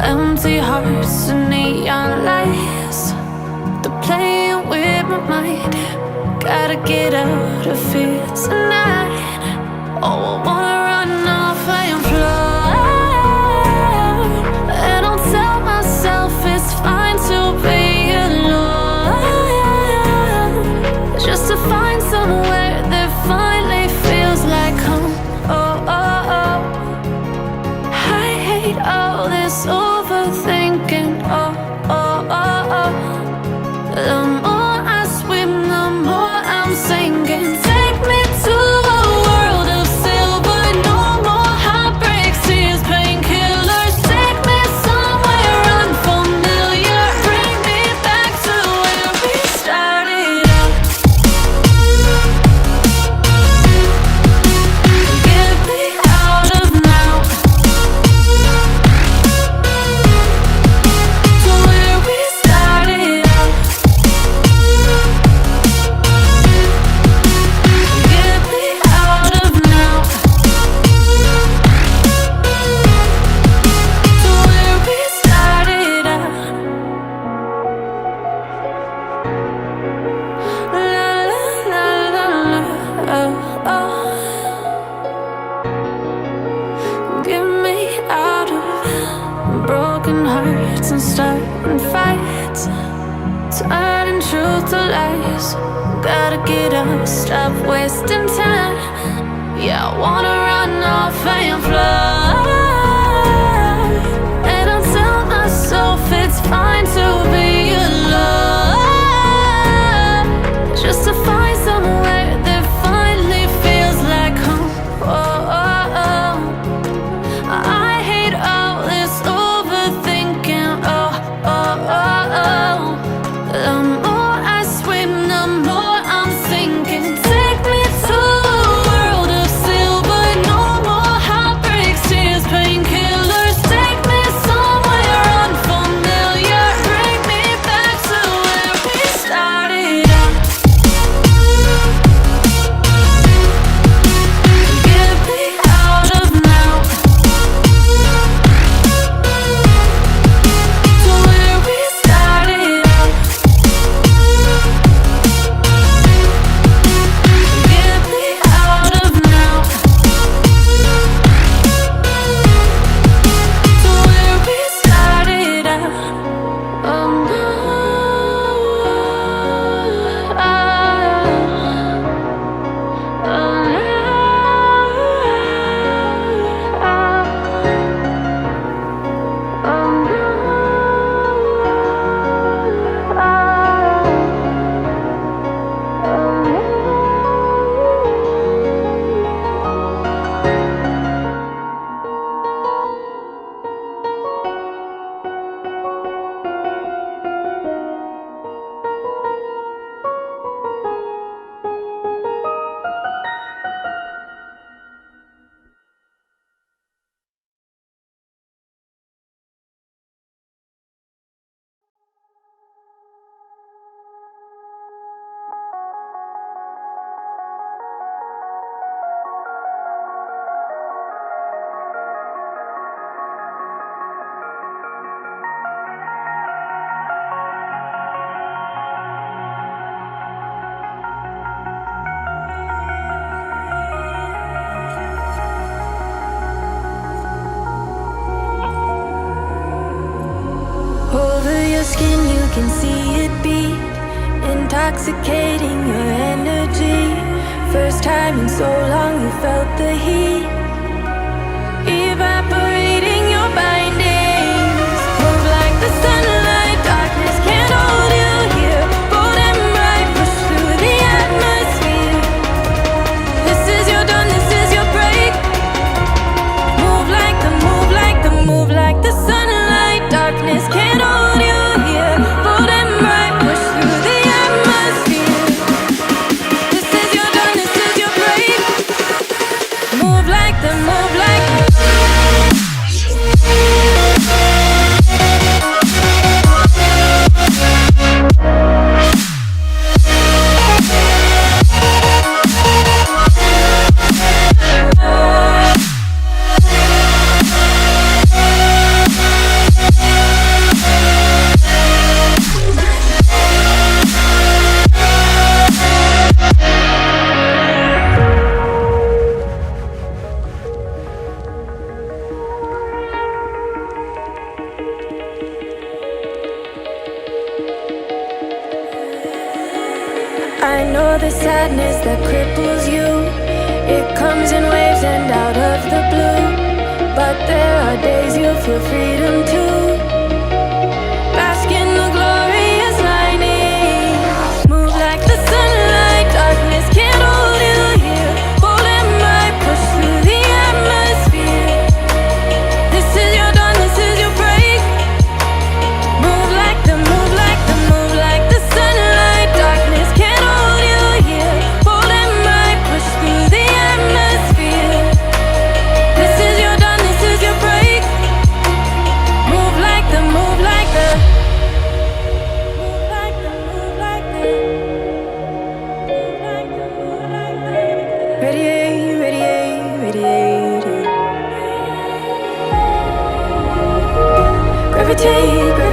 Empty hearts and neon lights, they're playing with my mind. Gotta get out of here tonight. Oh, I wanna run off and fly. And I'll tell myself it's fine to be alone, just to find somewhere that finally feels like home. Oh, oh, oh. I hate all this overthinking. Oh, oh, oh, oh. The more I swim, the more I'm sinking. Take me to a world of silver. No more heartbreaks, tears, painkillers. Take me somewhere unfamiliar. Bring me back to where we started out. Get me out of now, to where we started out. Get me out of now, to where we started out. La la la la la, oh, oh. Get me out of broken hearts and starting fights, turning truth to lies. Gotta get up, stop wasting time. Yeah, I wanna run off and fly. And I'll tell myself it's fine to be alone, just to find somewhere that finally feels like home. Oh, oh, oh. I hate all this overthinking. Oh, oh, oh, oh. The more I swim, the more I'm sinking. Take me to a world of silver. No more heartbreaks, tears, painkillers. Take me somewhere unfamiliar. Bring me back to where we started out. Get me out of now, to where we started out. Get me out of now, to where we started out. Oh no, oh, over your skin you can see it beat, intoxicating your energy. First time in so long you felt the heat, evaporating your bindings. Move like the sunlight, darkness can't hold you here. Bold and bright, push through the atmosphere. This is your dawn, this is your break. Move like the, move like the, move like the sunlight. Darkness can't hold you here. Bold and bright, push through the atmosphere. This is your dawn, this is your break. Move like know the sadness that cripples you. It comes in waves and out of the blue. But there are days you feel freedom too. Bask in the glorious lightning. Move like the sunlight. Darkness can't hold you here. Bold and might push through the atmosphere. This is your dawn, this is your break. Move like the, move like the, move like the sunlight. Darkness can't hold you here. Bold and might push through the atmosphere. This is your dawn, this is your break. Move like the, move like the. Move like the, move like the. Move like the, move like the. Radiate, radiate, radiate. Gravitate, gravitate.